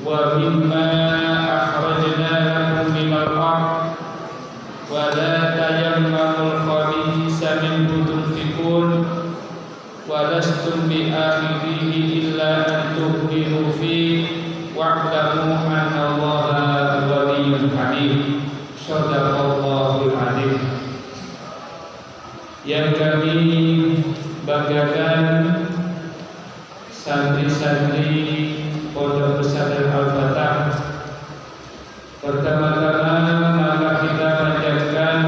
ومما أخرجنا لكم من الأرض ولا تيمموا الخبيث منه تنفقون ولستم بآخذيه إلا أن تغمضوا فيه واعلموا أن الله غني حميد. Shadaqallahul adzim. Yang kami banggakan santri-santri Pondok Pesantren Al-Fatah, pertama-tama maka kita panjatkan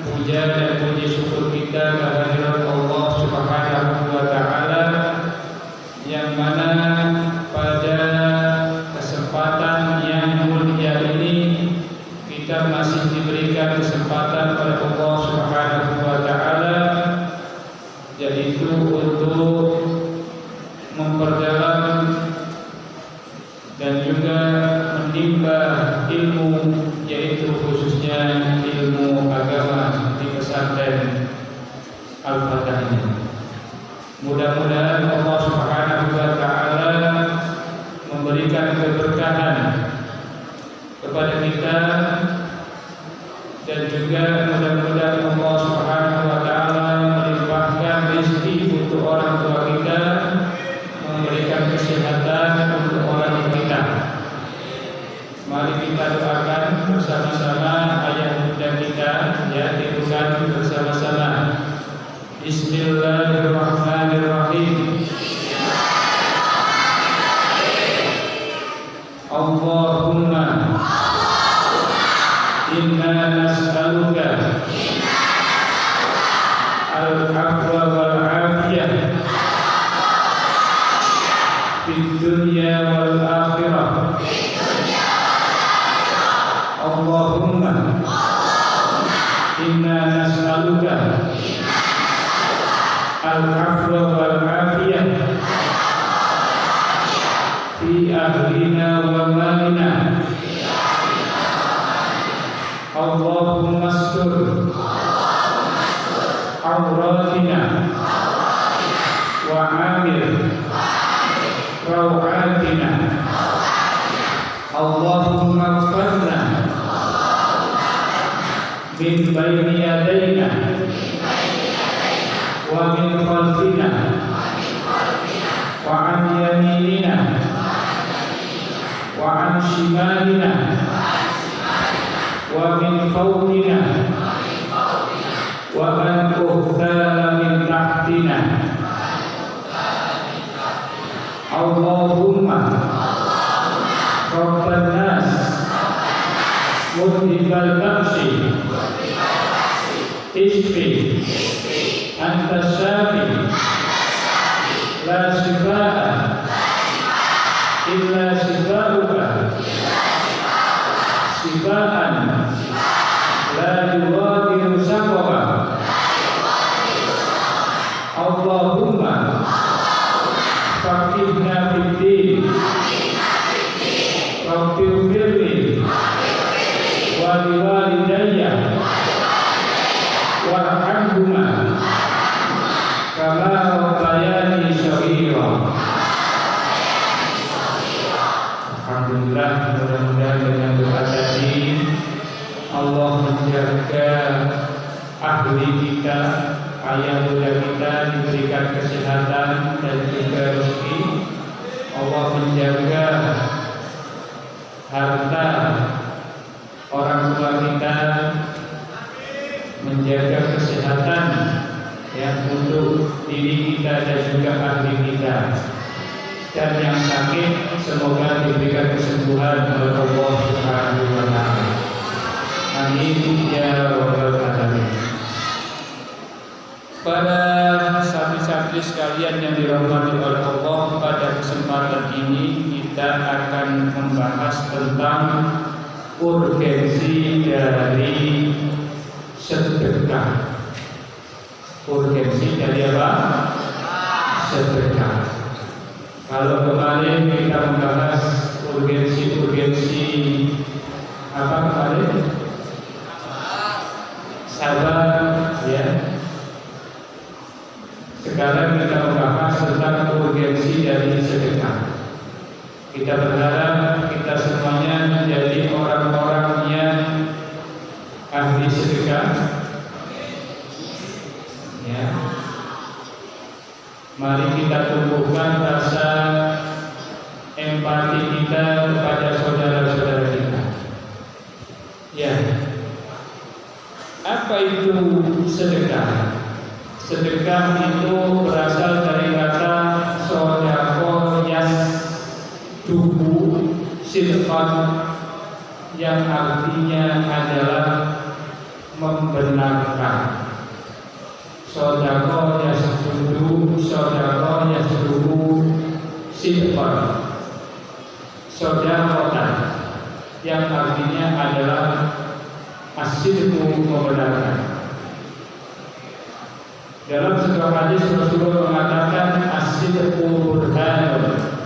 puja dan puji syukur kita kehadirat Allah Subhanahu wa taala, yang mana pada kesempatan yang mulia ini kita masih diberikan kesempatan oleh Allah Subhanahu wa taala, yaitu untuk memperdalam dan juga menimba ilmu, yaitu khususnya ilmu agama di pesantren Al-Fatah ini. Mudah-mudahan Allah Subhanahu wa taala memberikan keberkahan kepada kita, dan juga mudah-mudahan Allah Subhanahu wa taala melimpahkan rezeki untuk orang tua kita, memberikan kesehatan untuk orang tua kita. Mari kita doakan bersama-sama ayah bunda kita, ya, tirukan bersama-sama. Bismillahirrahmanirrahim. Allahumma inna nas'aluka al-afwa wal afiyah fid dunya wal akhirah. Allahumma inna nas'aluka al-afwa wal afiyah fi ahlina wa malina. Allahumma astur awratina wa amir rawatina. Allahumma ighfirna min bayni yadayna wa min khalfina wa an yaminina wa an shimalina wa min fawqina wa an uhtala min tahtina. Allahumma Rabban nas mudhibal ba'si isfi anta syafi la shifaa illa shifauka shifaan la yughadiru saqama. Allahumma faqihna fid din Rabbi ighfirli wa liwalidayya warhamhuma kama rabbayani shaghira. Alhamdulillah, mudah-mudahan dengan doa tadi Allah menjaga ahli kita, ayah bunda kita diberikan kesehatan dan juga rezeki. Allah menjaga harta orang tua kita, menjaga kesehatan yang untuk diri kita dan juga ahli kita. Dan yang sakit semoga diberikan kesembuhan oleh Allah Subhanahu wa taala. Amin ya rabbal alamin. Para santri-santri sekalian yang dirahmati oleh Allah, pada kesempatan ini kita akan membahas tentang urgensi dari sedekah. Urgensi dari apa? Sedekah. Kalau kemarin kita membahas urgensi apa kemarin? Sabar, ya. Sekarang kita membahas tentang urgensi dari sedekah. Kita berharap Mari kita tumbuhkan rasa empati kita kepada saudara-saudara kita. Ya, apa itu sedekah? Sedekah itu berasal dari kata sodaqah yasduqu sidqan, yang artinya adalah membenarkan. Sodaqah yasduqu sidqan, sodaqah yang artinya adalah asidqu, membenarkan. Dalam sebuah hadis Rasulullah mengatakan asidqu burhanun,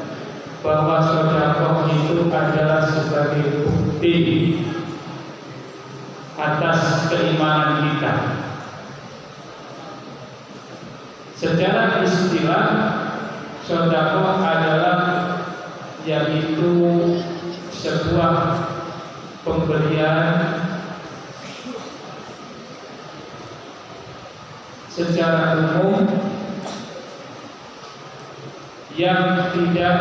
bahwa sedekah itu adalah sebagai bukti atas keimanan kita. Secara istilah, sedekah adalah yaitu sebuah pemberian secara umum yang tidak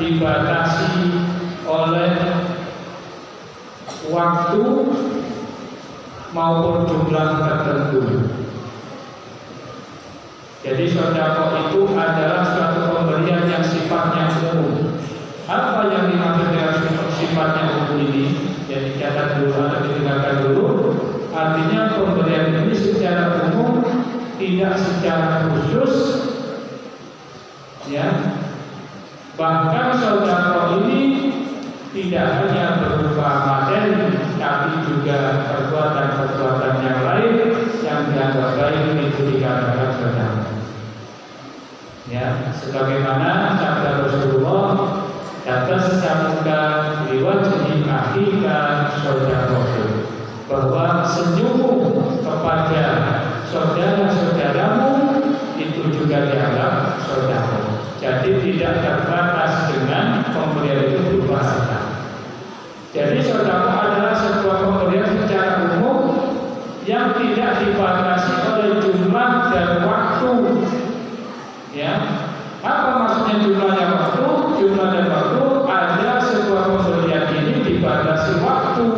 dibatasi oleh waktu maupun jumlah tertentu. Jadi sedekah itu adalah suatu pemberian yang sifatnya umum. Apa yang dimaksud dengan sifatnya umum ini? Jadi catat dulu atau ditinggalkan dulu. Artinya pemberian ini secara umum, tidak secara khusus, ya. Bahkan sedekah ini tidak hanya berupa materi, tapi juga perbuatan-perbuatan yang lain yang dianggap baik itu dikatakan sedekah. Ya, sebagaimana sabda Rasulullah, tatassamuka liwajhi akhika sedekah, bahwa senyum kepada saudara-saudaramu itu juga dianggap sedekah. Jadi tidak terbatas dengan pemberian itu berupa harta. Jadi sedekah adalah sebuah pemberian secara umum yang tidak dibatasi oleh jumlah dan waktu. Ya, apa maksudnya jumlah dan waktu? Jumlah dan waktu, ada sebuah pemberian ini dibatasi waktu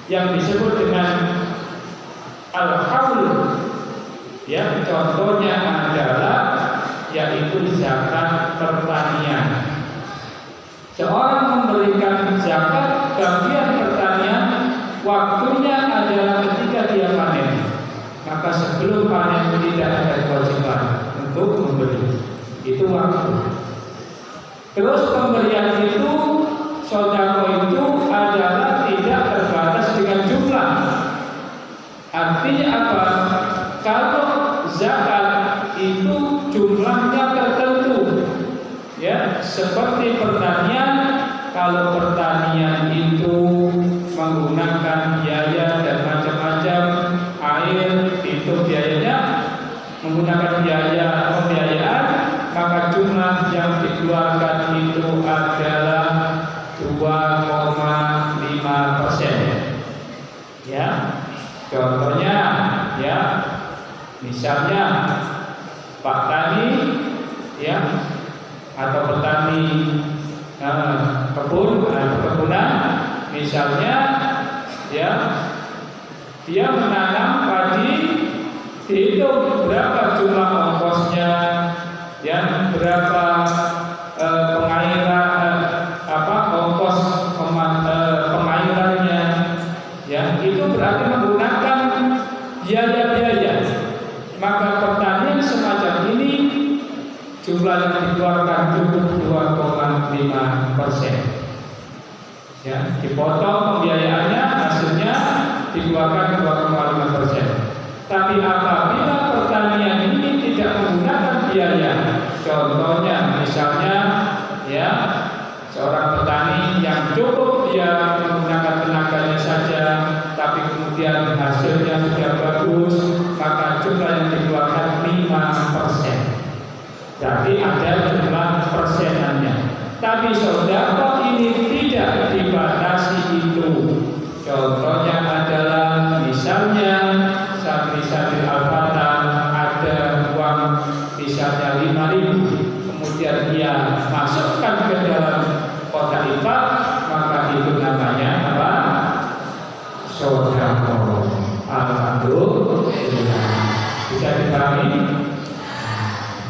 yang disebut dengan al-haul. Ya, contohnya adalah yaitu zakat pertanian. Seorang memberikan zakat bagian pertanian, waktunya adalah ketika dia panen. Maka sebelum panen tidak ada kewajiban untuk memberi. Itu waktu. Terus pemberian itu, sedekah itu adalah tidak terbatas dengan jumlah. Artinya apa? Kalau zakat itu jumlahnya tertentu, ya, seperti pertanian. Kalau pertanian itu menggunakan biaya dan macam-macam, air itu biayanya, menggunakan biaya pembiayaan, maka jumlah yang dikeluarkan itu adalah 2,5%. Ya, contohnya, ya, misalnya Pak Tani, ya, atau petani kebunan, misalnya, ya, dia menanam padi, dihitung berapa jumlah ongkosnya, ya, berapa ongkos pengairannya, ya, itu berarti menggunakan biaya-biaya. Maka pertanian semacam ini jumlah yang dikeluarkan cukup 2,5%. Ya, dipotong pembiayaannya, hasilnya dikeluarkan 2,5%. Tapi apabila pertanian ini tidak menggunakan biaya, contohnya misalnya, ya, seorang petani yang cukup dia menggunakan tenaganya saja, tapi kemudian hasilnya sudah bagus, maka jumlah yang dikeluarkan 5%. Jadi ada jumlah persenannya. Tapi sedekah ini tidak dibatasi itu. Contohnya adalah misalnya santri-santri Al-Fatah ada uang misalnya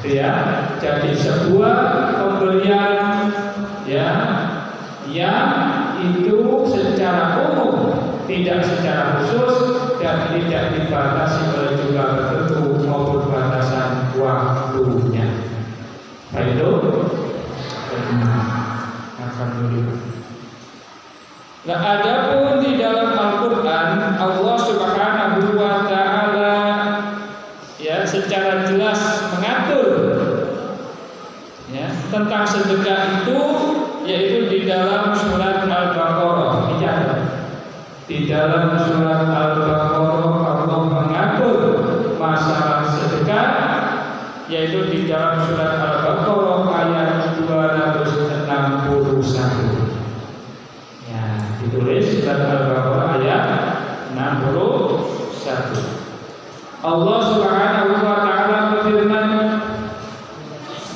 Ya, jadi sebuah pembelian ya yang itu secara umum, tidak secara khusus dan tidak dibatasi oleh jumlah tertentu maupun batasan waktunya. Baik itu. Alhamdulillah. Nah, adapun di dalam Al-Qur'an Allah Subhanahu wa taala ya secara jelas mengatur ya tentang sedekah itu, yaitu di dalam surat Al-Baqarah. Di dalam surat Al-Baqarah Allah mengatur masalah sedekah, yaitu di dalam surat Al-Baqarah ayat 261. Ya, ditulis surat Al-Baqarah ayat 61. Allah Subhanahu wa taala berfirman,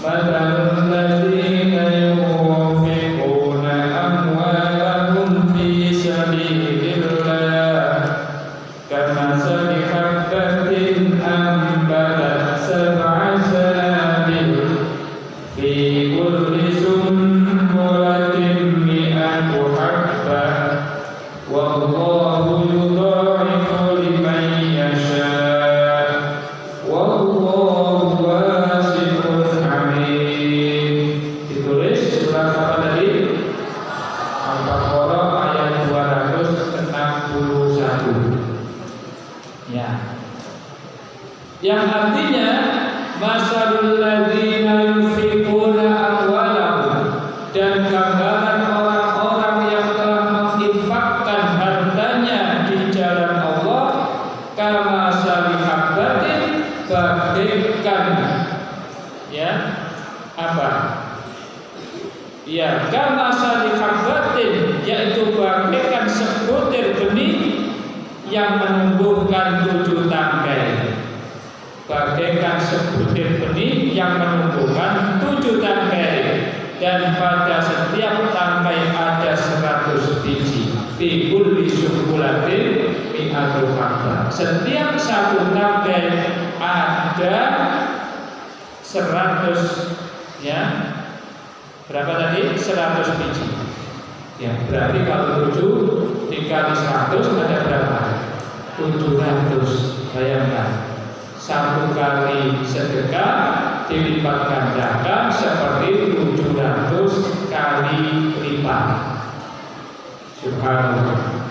"Mathalul ladzina yunfiquna amwalahum fi sabilillah kamathali habbatin ambatat sab'a sanabil fi kulli sunbulatin mi'atu habbah wallahu yudha'ifu liman yasha'." Ditulis surat apa tadi? Al-Baqarah ayat 261. Ya. Yang artinya masalul ladzina yunfiquna amwalahum, dan gambaran orang-orang yang telah menginfakkan hartanya di jalan Allah, kama salihabatin, bagaikan ya apa? Ya, kama salihabatin, yaitu bagaikan sebutir benih yang menumbuhkan 7 tangkai. Bagaikan sebutir benih yang menumbuhkan 7 tangkai, dan pada setiap tangkai ada 100 biji. Fi kulli sumbulatin mi'atu habbah. Setiap satu tangkai ada 100 ya. Berapa tadi? 100 biji. Ya, berarti kalau 7 dikali 100 ada berapa? 700. Bayangkan. Satu kali sedekah dilipat gandakan seperti 700 kali lipat. Subhanallah.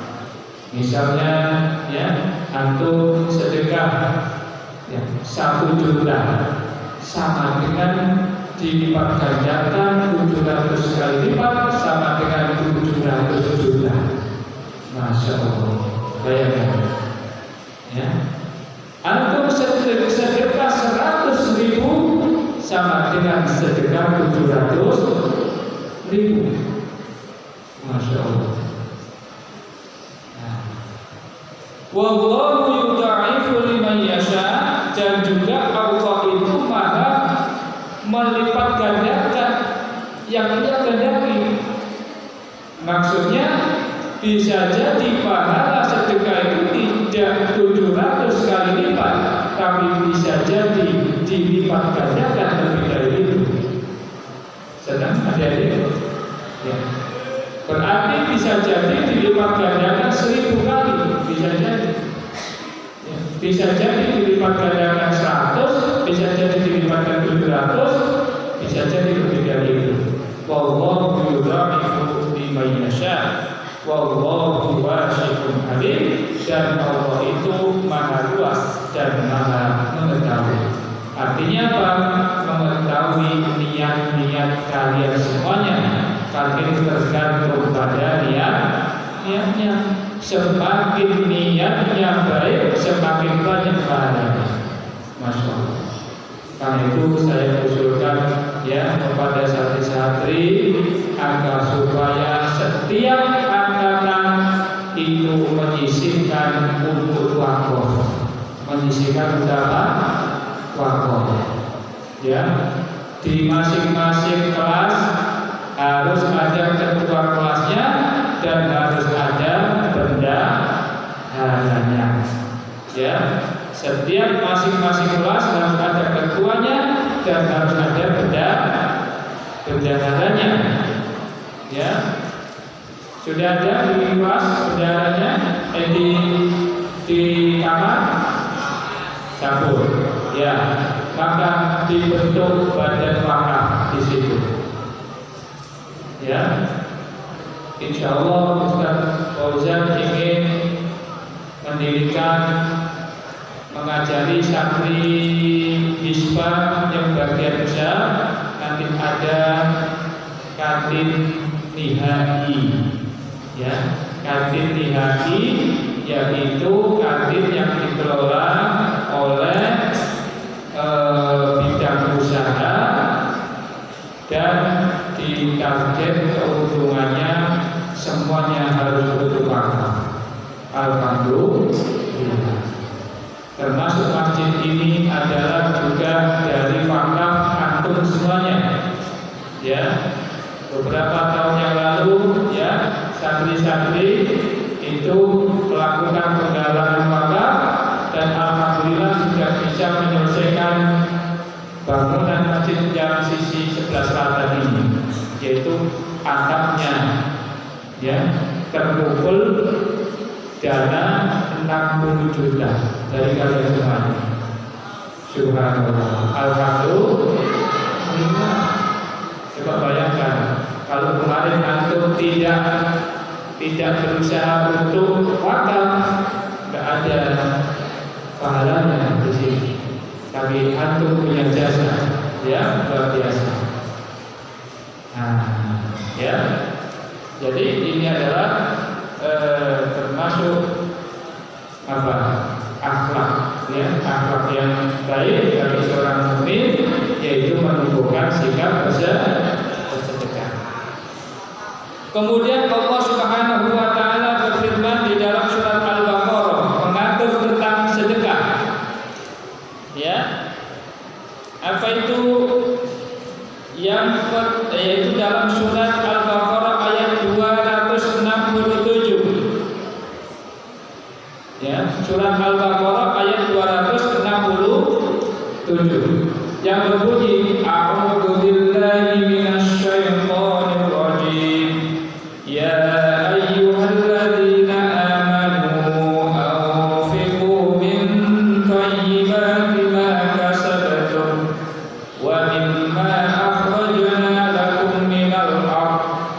Misalnya ya, antum sedekah ya, 1 juta, sama dengan dilipat gandakan 700 kali lipat sama dengan 700 juta. Masya Allah. Bayangkan ya, antum sedekah 100.000 sama dengan sedekah 700.000. Masya Allah. Wallahu yudha'ifu liman yasha, dan juga Allah itu maha melipat gandakan yang Dia kehendaki. Maksudnya bisa jadi pahala sedekah itu tidak 700 kali lipat, tapi bisa jadi dilipat gandakan lebih dari itu. Sedang ada itu ya. Berarti bisa jadi dilipat gandakan 1000 kali, bisa jadi ya. Bisa jadi dilipat gandakan 100, bisa jadi dilipat gandakan 700, bisa jadi lebih dari itu. Wallahu yudha'ifu liman yasha' wallahu wasi'un alim, dan Allah itu maha luas dan maha mengetahui. Artinya apa? Mengetahui niat-niat kalian semuanya. Kalian tergantung pada niatnya. Semakin niatnya baik, semakin banyak pahalanya. Masya Allah. Karena itu saya usulkan ya kepada santri-santri agar supaya setiap angkatan itu menyisihkan untuk wakaf, menyisihkan berapa wakaf. Ya, di masing-masing kelas harus ada ketua kelasnya dan harus ada bendaharanya. Ya, setiap masing-masing kelas harus ada ketuanya dan harus ada bendaharanya. Ya, sudah ada di kelas bendaharanya, di kamar dapur. Ya, maka dibentuk badan wakaf di situ. Ya, insya Allah Ustaz Fauzan ingin mendirikan, mengajari santri Hisbah yang bagian besar. Nanti ada kantin nihai, ya, kantin nihai, yaitu kantin yang dikelola oleh bidang usaha dan ditarget keuntungannya semuanya harus untuk wakaf. Alhamdulillah. Termasuk masjid ini adalah juga dari wakaf antum semuanya. Ya, beberapa tahun yang lalu, ya, santri-santri itu melakukan penggalangan wakaf dan alhamdulillah sudah bisa menyelesaikan bangunan masjid yang sisi sebelah selatan ini, yaitu atapnya, ya, terkumpul dana 60 juta dari kalian semuanya. Subhanallah. Alhamdulillah. Coba bayangkan kalau kemarin antum tidak berusaha untuk wakaf, nggak ada pahalanya di sini. Tapi antum punya jasa, ya, luar biasa. Nah, ya. Jadi ini adalah termasuk apa? Akhlak, ya, akhlak yang baik bagi seorang mukmin, yaitu menumbuhkan sikap bersedekah. Kemudian Allah Subhanahu wa taala berfirman di dalam surat Al-Baqarah mengatur tentang sedekah. Ya. Apa itu? Yaitu dalam surat Al-Baqarah ayat 267. Ya, surat Al-Baqarah ayat 267 yang berbunyi A'udzu billahi minasy syaithanir rajim. Ya ayyuhalladzina amanu anfiqu min thayyibati ma kasabtum wa mimma akhrajna lakum minal ardh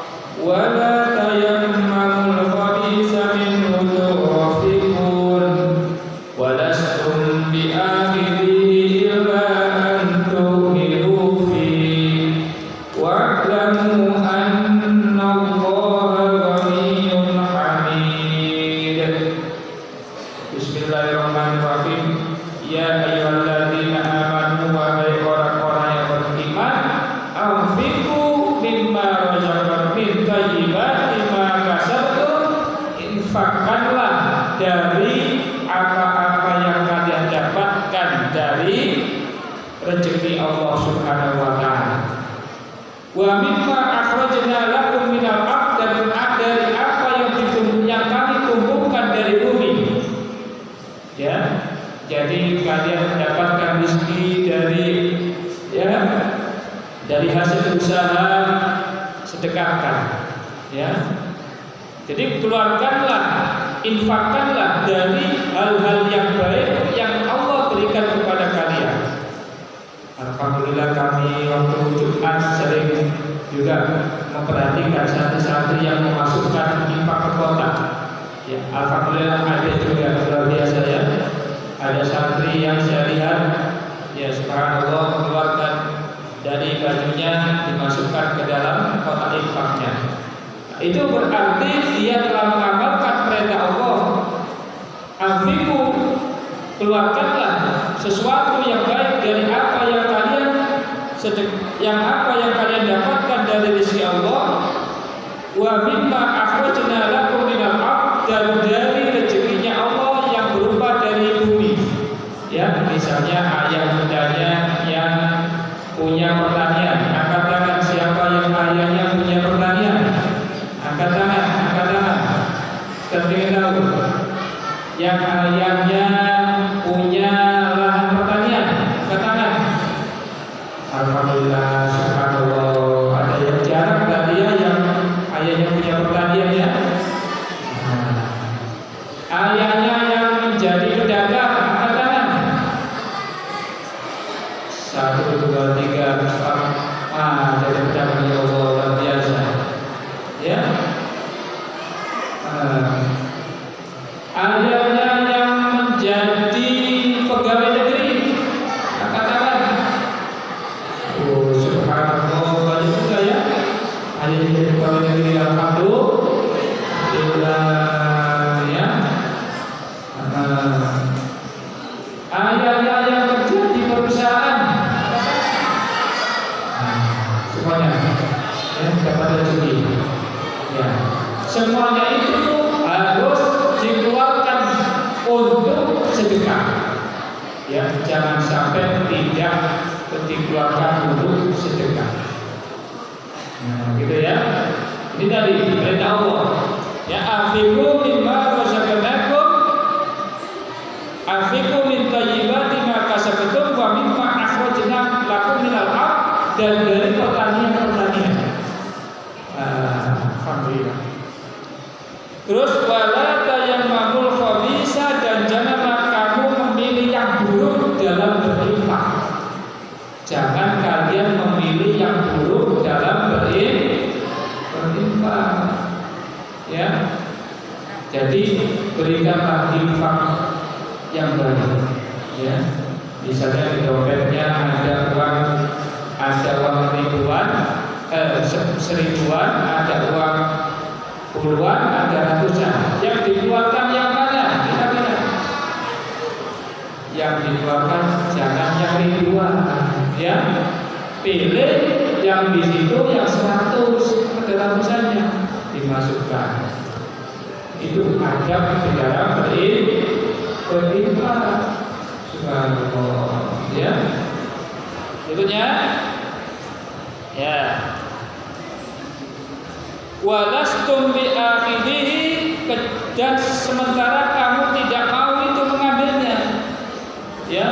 wa la tayammamul khabitha minhu tunfiqun wa lastum bi'akhidhihi illa an tu'minu fihi wa'lamu anna Allaha ghaniyyun hamid. Bismillahirrahmanirrahim. Ya ayyuhalladzina amanu wahai orang-orang yang beriman, anfiqu mimma razaqnakum min thayyibati ma kasabtum, infakkanlah dari apa-apa yang kalian dapatkan dari rezeki Allah Subhanahu wa taala. Wa mimma akhrajna lakum minal ardh, dan dari apa yang kami tumbuhkan dari bumi. Ya, jadi kalian mendapatkan rezeki dari hasil usaha, sedekahkan. Ya, jadi keluarkanlah, infakkanlah dari hal-hal yang baik yang Allah berikan kepada kalian. Alhamdulillah kami waktu Jumat sering juga memperhatikan santri-santri yang memasukkan infak ke kota. Ya, alhamdulillah ada juga luar biasa, ya. Ada santri yang saya lihat, ya, subhanallah, mengeluarkan dari bajunya dimasukkan ke dalam kotak infaknya. Itu berarti dia telah mengamalkan perintah Allah. Anfiqu, keluarkanlah sesuatu yang baik dari apa yang kalian dapatkan dari rezeki Allah. Wa mimma akhrajna lakum minal ardh, dan dari rezekinya Allah yang berupa dari bumi. Ya, misalnya ayah bundanya yang punya pertanian, angkat tangan. Siapa yang ayahnya punya pertanian? Angkat tangan, angkat tangan. Kita tahu yang ayahnya punya lahan pertanian, angkat tangan. alhamdulillah ya. Ayah-ayah yang kerja di perusahaan semuanya ya dapat rezeki ya. Semuanya itu harus dikeluarkan untuk sedekah ya, jangan sampai tidak dikeluarkan untuk sedekah. Nah, gitu ya. Ini tadi perintah Allah. Ya, afiqu mimma razaqnakum, afiqu min thayyibati ma kasabtum wa mimma akhrajna lakum minal ardh, dan dari pertanian-pertanian. Alhamdulillah. Terus wala tayammamul khabisa, dan janganlah kamu memilih yang buruk dalam berinfak. Jangan kalian memilih yang buruk dalam berinfak. Ya. Jadi berikanlah infak yang baik. Ya. Misalnya di dompetnya ada uang ribuan, seribuan, ada uang puluhan, ada ratusan. Yang dikeluarkan yang mana? Kira-kira yang dikeluarkan jangan yang ribuan, ya. Pilih yang di situ yang 100, ada ratusannya dimasukkan. Itu adab di dalam berinfak. Subhanallah, ya. Berikutnya, ya. Walastum bi'akhidhihi, dan sementara kamu tidak mau itu mengambilnya. Ya,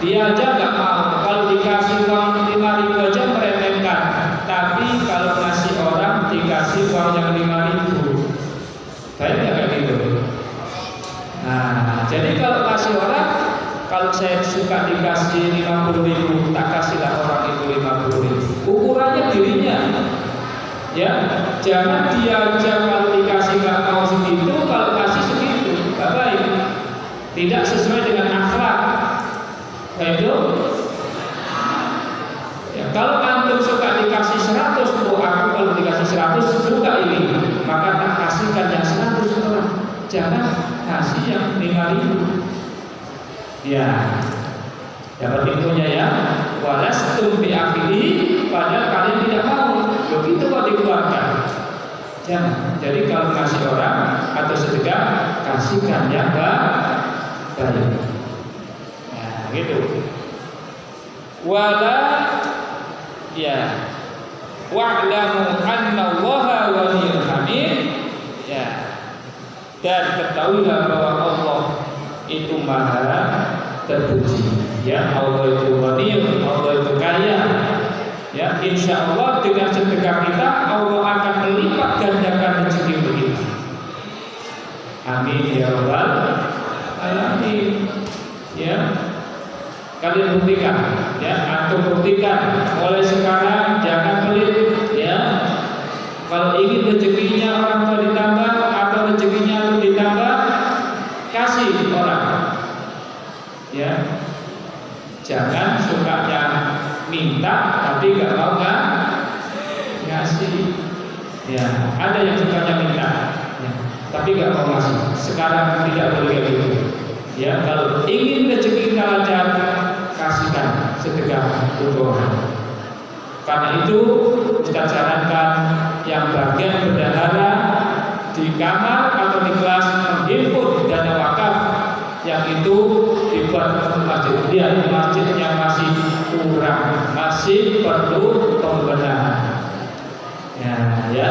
dia aja nggak mau. Kalau dikasih uang 5.000 aja meremehkan. Tapi kalau ngasih orang dikasih uang yang 5.000, baik nggak kayak gitu? Nah, jadi kalau kasih orang, kalau saya suka dikasih 50.000, tak kasihlah orang itu 50.000. Ukurannya dirinya. Ya, jangan dia aja kalau dikasih nggak mau segitu, kalau kasih segitu, nggak baik. Tidak sesuai dengan akhlak. Itu. Ya, kalau antum suka dikasih 100, aku kalau dikasih 100 suka ini, maka tak kasihkan yang 100 orang. Jangan kasih yang 5.000. Ya, dapat infonya ya. Walastum bi'akhidhi, padahal kalian tidak mau. Begitu kok dikeluarkan. Jangan. Jadi kalau kasih orang atau sedekah, kasihkan yang baik. Nah, gitu. Wala ya wa'lamu annallaha waliyyul hamid. Ya. Dan ketahuilah bahwa Allah itu maha terpuji. Ya, Allah itu ghani, Allah itu kaya. Ya, insya Allah dengan sedekah kita Allah akan melipat gandakan rezeki kita. Amin ya rabbal alamin. Ya, kalian buktikan, ya, antum buktikan mulai sekarang jangan pelit. Ya, kalau ingin rezekinya orang tua ditambah atau rezekinya itu ditambah, kasih orang. Ya, jangan sukanya minta tapi nggak mau ngasih. Ya, ada yang sukanya minta, ya, tapi nggak mau ngasih. Sekarang tidak boleh gitu. Ya, kalau ingin rezeki kita lancar, kasihkan sedekah untuk orang. Karena itu kita sarankan yang bagian bendahara di kamar atau di kelas menghimpun dana wakaf yang itu dibuat untuk masjid. Dia masjid yang masih kurang, masih perlu pembenahan. Ya.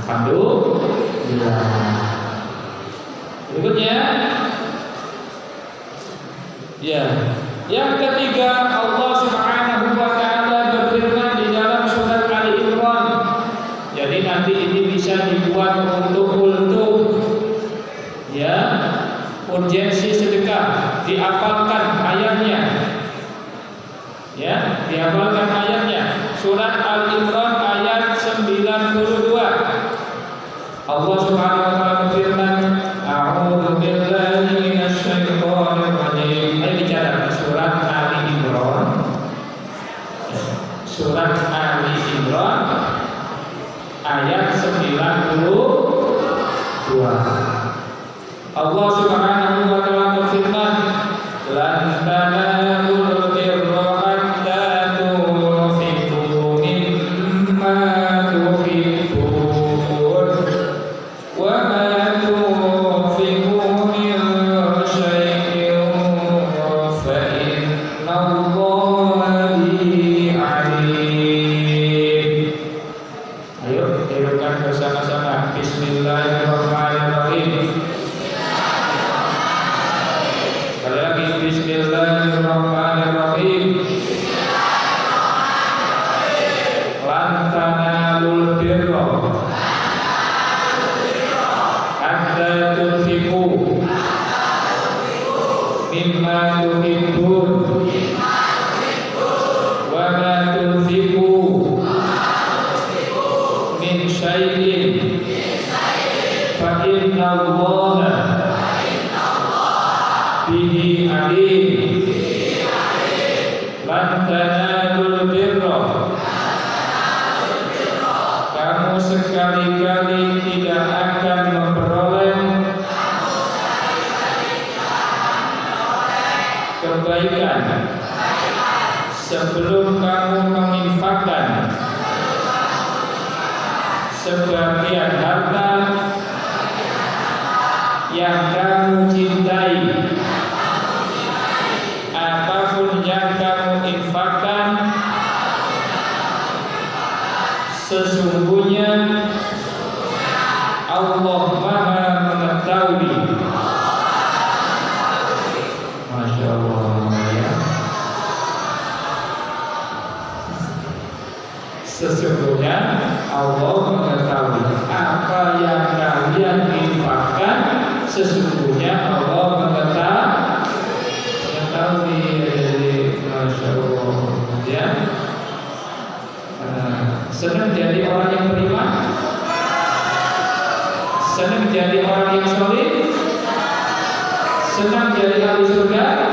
Alhamdulillah. Berikutnya, ya, yang ketiga, Allah Subhanahu wa Ta'ala berfirman di dalam surat Ali Imran. Jadi nanti ini bisa dibuat untuk ya, urgensi sedekah, dihafalkan ayatnya. Ya, dihafalkan ayatnya. Surat Al-Imran ayat 92. Allah Subhanahu wa Ta'ala berfirman, A'udzu billahi minasyaitonir rajim. Ayo bicara surat Ali Imran. Surat Ali Imran ayat 92. Allah Subhanahu wa taala berfirman, "Lan tanalul birra hatta tunfiqu mimma tuhibbun wa ma tunfiqu min syai'in fa innallaha bihi alim." Ayo tirukan bersama-sama. Bismillahirrahmanirrahim. Sekali lagi, Bismillahirrahmanirrahim. Lan tanalul birra hatta tunfiqu mimma tuhibbun wa ma tunfiqu min syai'in fa innallaha bihi alim. Lan tanalul birra, kamu sekali-kali tidak akan memperoleh kebaikan sebelum kamu menginfakkan sebagian harta yang kamu cintai. Apapun yang kamu infakkan, sesungguhnya Allah Maha mengetahui. Masya Allah ya. Sesungguhnya Allah mengetahui apa yang kalian infakkan. Sesungguhnya Allah mengetahui. Masya Allah ya. Senang jadi orang yang beriman, senang jadi orang yang soleh, senang jadi ahli surga.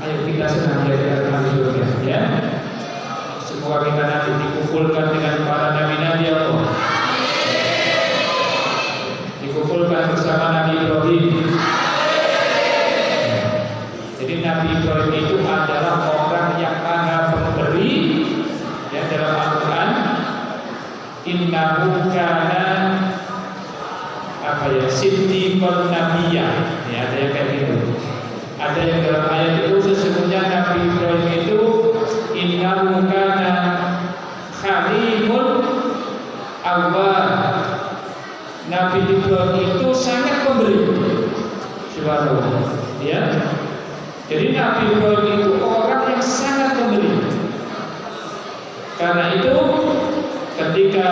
Ayo kita senang jadi ahli surga ya. Semua kita nanti dikumpulkan dengan para nabi-nabi Allah, dikumpulkan bersama Nabi Ibrahim. Jadi Nabi Ibrahim itu adalah orang yang maha pemberi. Ya, dalam Al-Quran, innahu kana siddiqan nabiyyah. Ya, ada yang kayak gitu. Ada yang dalam ayat itu sesungguhnya Nabi Ibrahim itu innahu kana khalimun awwab. Nabi Ibrahim itu sangat pemberi. Subhanallah. Ya. Jadi Nabi Ibrahim itu orang yang sangat pemberi. Karena itu ketika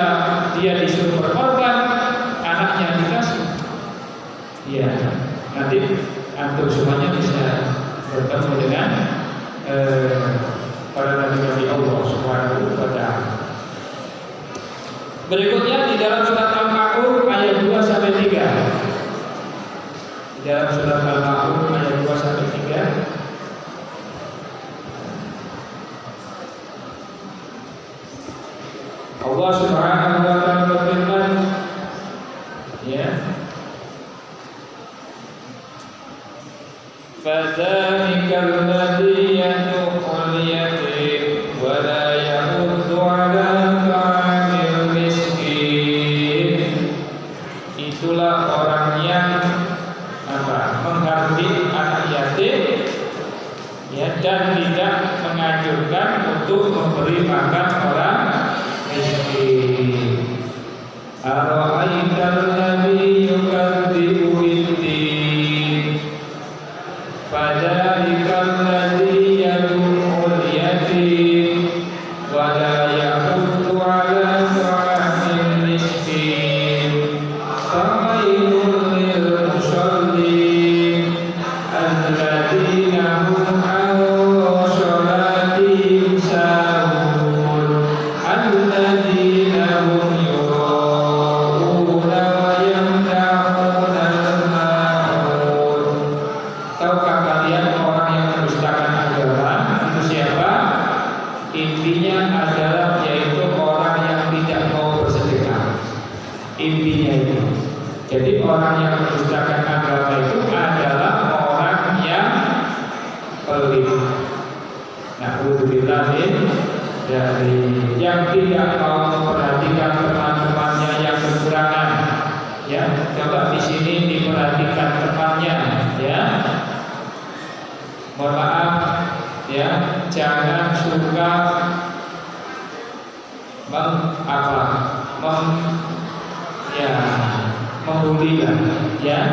dia disuruh berkorban, anaknya dikasih. Ya, nanti antum semuanya bisa bertemu dengan para nabi-nabi Allah Subhanahu wa taala. Berikutnya di dalam surat Al-Ma'un ayat 2 sampai 3. Di dalam surat Al-Ma'un ayat 2 sampai 3. Allah Subhanahu wa taala berfirman, ya, fadzalika alladzi yad'ul yatim wa la yahuddu 'ala ta'amil miskin. Itulah orang yang menghardik anak yatim, ya, dan tidak menganjurkan untuk memberi makan orang miskin. Ara'aital ladzi yukadzibu biddin, fadzalika intinya itu. Jadi orang yang mendustakan agama itu adalah orang yang pelit. Na'udzubillah dari yang tidak mau memperhatikan teman-temannya yang kekurangan. Ya, coba di sini diperhatikan temannya, ya. Mohon maaf, ya, jangan suka membuli, ya.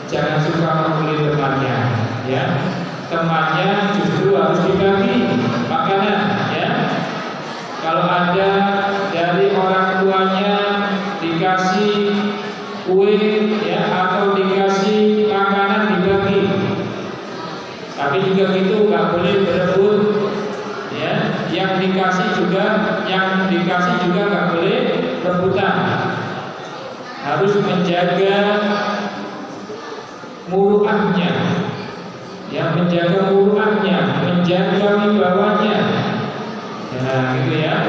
Jangan suka membuli temannya, ya. Temannya justru harus dibagi makanan, ya. Kalau ada dari orang tuanya dikasih kue, ya, atau dikasih makanan dibagi. Tapi juga itu nggak boleh berebut, ya. Yang dikasih juga nggak boleh rebutan. Harus menjaga muruahnya, ya, menjaga wibawanya. Nah, gitu ya.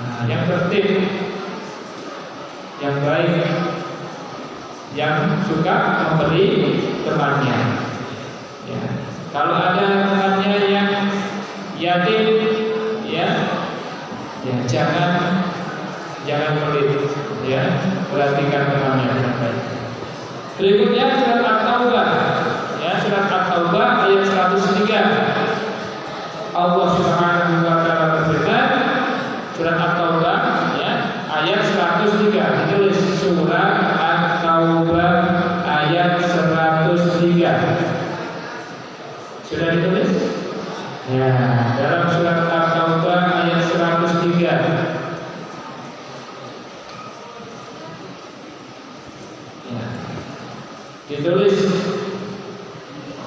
Nah, yang tertib, yang baik, yang suka memberi temannya. Ya. Kalau ada temannya yang yatim, ya jangan pelit, ya, perhatikan temannya dengan baik. Berikutnya surat At-Taubah, ya, surat At-Taubah ayat 103. Allah Subhanahu wa taala berfirman, surat At-Taubah, ya, ayat 103. Ditulis surat At-Taubah ayat 103. Sudah ditulis? Ya, dalam surat At-Taubah ayat 103. Ya. Ditulis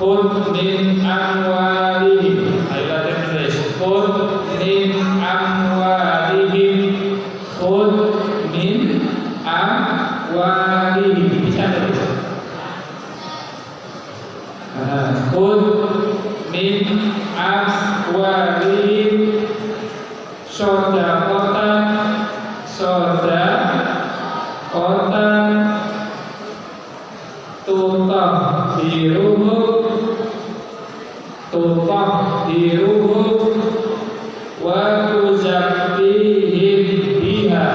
khudh min amwalihim. Ayo tulis khudh min amwalihim. Khudh min amwalihim. Bisa tulis. Khudh min amwalihim shadaqatan tutahhiruhum wa tuzakkihim biha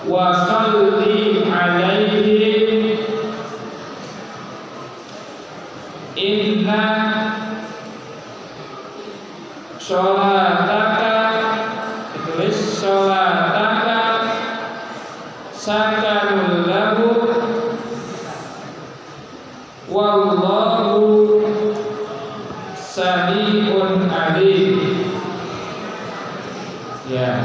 wa salli alaihim inna sholataka, ditulis sholataka sakanul lahu wallahu sami'un alim. Ya,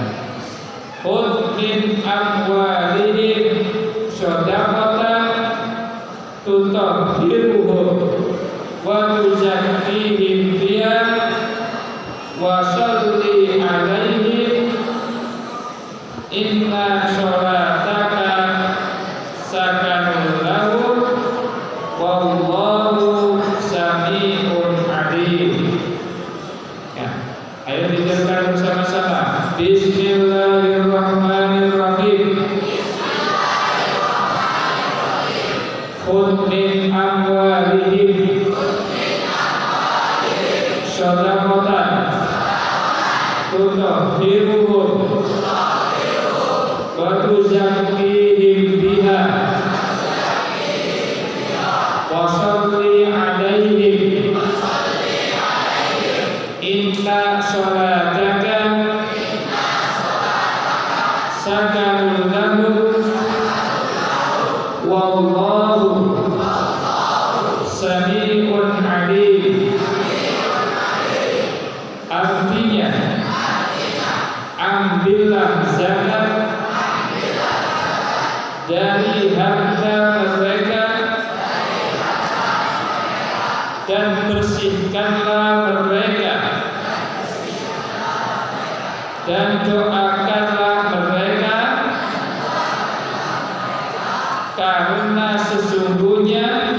khudh min amwalihim shadaqatan tutahhiruhum wa tuzakkihim biha wa salli alaihim inna sholataka sakanul lahum wallahu sami'un alim. Ya, ayo dijelaskan bersama-sama. Bismillahirrahmanirrahim. Khudh min amwalihim shadaqatan tutahhiruhum wa tuzakkihim biha wa salli alaihim inna sholataka sakanul lahum wallahu sami'un alim. Artinya, ambillah zakat dari harta mereka dan bersihkanlah mereka dan doakanlah mereka, karena sesungguhnya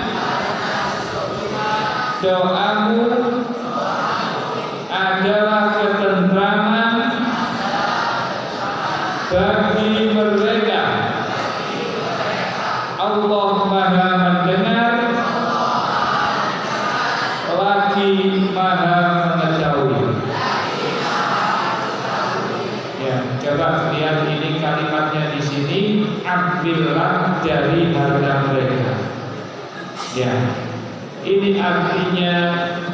doamu mengambillah dari harta mereka. Ya, ini artinya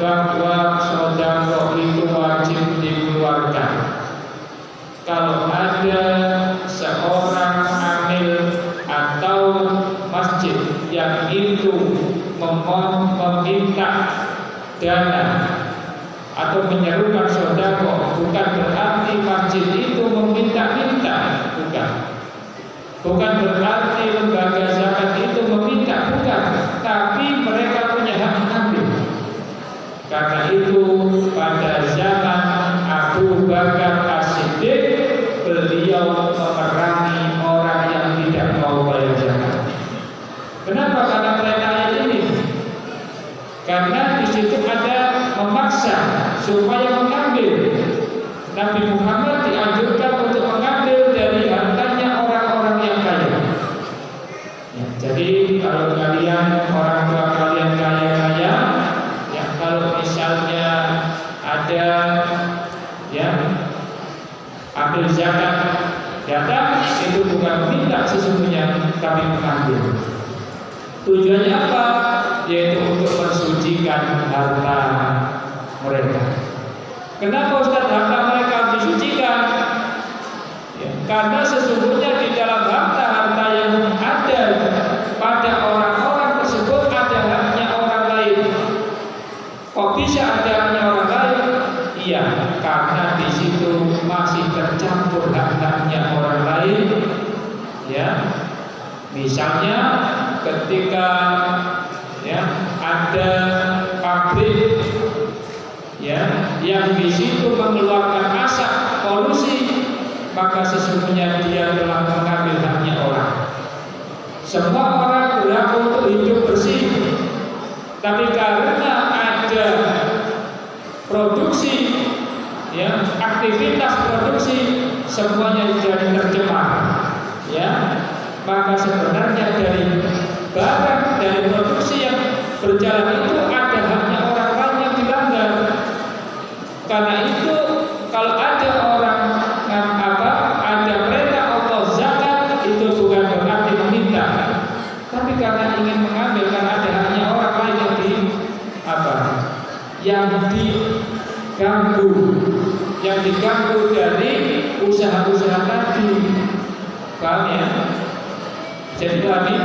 bahwa sedekah itu wajib dikeluarkan. Kalau ada seorang amil atau masjid yang itu meminta dana atau menyerukan sedekah, bukan berarti masjid itu meminta-minta, bukan berarti lembaga zakat itu meminta, bukan, tapi mereka punya hak mengambil. Karena itu pada zaman Abu Bakar As-Siddiq, beliau memerangi orang yang tidak mau bayar zakat. Kenapa? Karena perintah ayat ini. Karena di situ ada memaksa supaya mengambil. Nabi Muhammad dianjurkan untuk mengambil dari hartanya orang-orang yang kaya. Ya, jadi kalau kalian orang tua kalian kaya-kaya, ya kalau misalnya ada ya ambil zakat datang, itu bukan minta sesungguhnya, tapi mengambil. Tujuannya apa? Yaitu untuk mensucikan harta mereka. Kenapa Ustaz harta mereka disucikan? Ya, karena sesungguhnya di dalam harta-harta yang ada pada orang-orang tersebut ada haknya orang lain. Kok bisa ada haknya orang lain? Iya, karena di situ masih tercampur hak-haknya orang lain. Ya, misalnya ketika ya ada pabrik ya yang di situ mengeluarkan asap polusi, maka sesungguhnya dia telah mengambil haknya orang. Semua orang berhak untuk hidup bersih, tapi karena ada produksi ya aktivitas produksi semuanya jadi tercemar ya, maka sebenarnya dari barang dari produksi yang berjalan itu ada haknya orang lain yang dilanggar. Karena itu kalau ada orang ada perintah Allah zakat, itu bukan berarti meminta, tapi karena ingin mengambil, karena ada haknya orang lain yang diganggu dari usaha-usaha tadi. Paham ya? Jadi tadi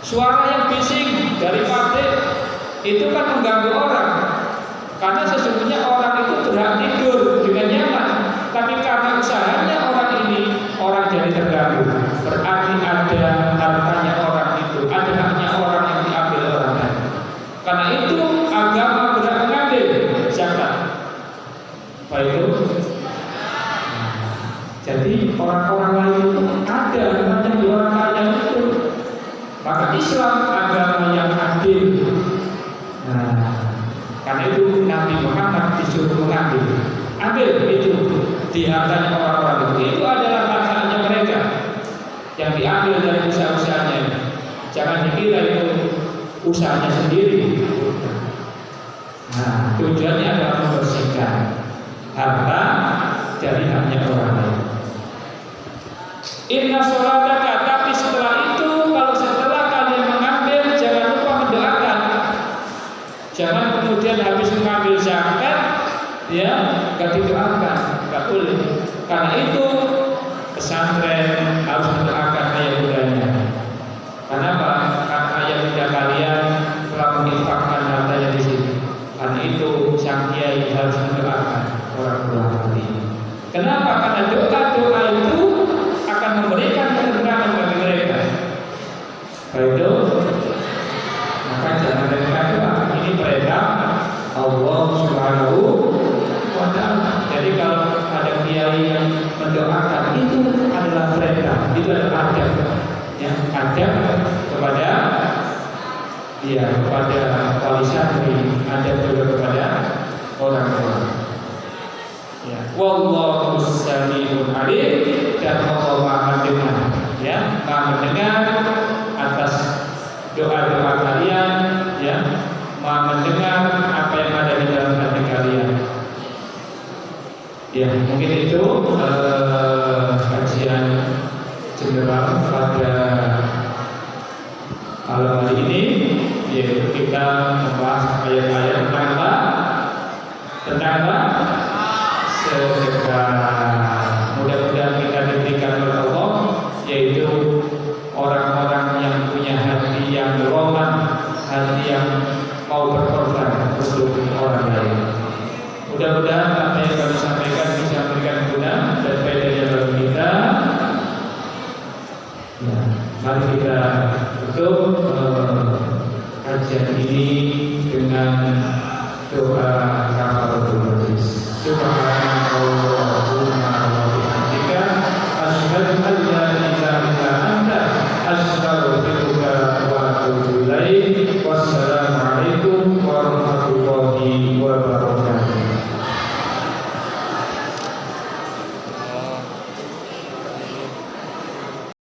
suara yang bising dari pabrik itu kan mengganggu orang, karena sesungguhnya orang itu berhak tidur dengan nyaman, tapi karena usahanya orang ini, orang jadi terganggu. Berarti ada hartanya orang itu, ada haknya orang yang diambil orang lain. Karena itu agama berhak mengambil zakat. Baik itu. Jadi orang-orang lain itu ada namanya di orang kaya itu. Maka Islam agama yang adil. Karena itu Nabi Muhammad disuruh mengambil. Ambil itu di hartanya orang-orang itu. Itu adalah hartanya mereka yang diambil dari usaha-usahanya. Jangan dikira itu usahanya sendiri. Tujuannya adalah membersihkan harta dari haknya orang lain. Inna sholataka, tapi setelah itu, kalau setelah kalian mengambil, jangan lupa mendoakan. Jangan kemudian habis mengambil zakat, ya, gak didoakan, gak boleh. Karena itu pesantren harus mendoakan ayah bundanya. Kenapa? Karena ayah bunda kalian telah menginfakkan hartanya di sini. Karena itu sang kiai harus mendoakan orang tua kalian. Kenapa? Karena doa-doa itu akan memberikan ketenangan bagi mereka. Baik itu, maka jangan mereka doa. Ini perintah Allah Subhanahu wa Ta'ala. Jadi kalau ada kiai yang mendoakan, itu adalah perintah, itu adalah adab, ya, adab kepada kepada wali santri, adab juga kepada orang tua. Ya, wallahu sami'un alim, dan Allah Maha mendengar, ya, Maha mendengar atas doa-doa kalian, ya, Maha mendengar apa yang ada di dalam hati kalian. Ya, mungkin itu kajian kita membahas ayat-ayat tentang apa? Tentang apa? Sedekah. Mudah-mudahan kita diberikan oleh Allah, yaitu orang-orang yang punya hati yang roman, hati yang mau berkorban untuk orang lain. Mudah-mudahan apa yang kami sampaikan bisa memberikan guna dan faedahnya bagi kita. Ya, mari kita tutup kajian ini dengan doa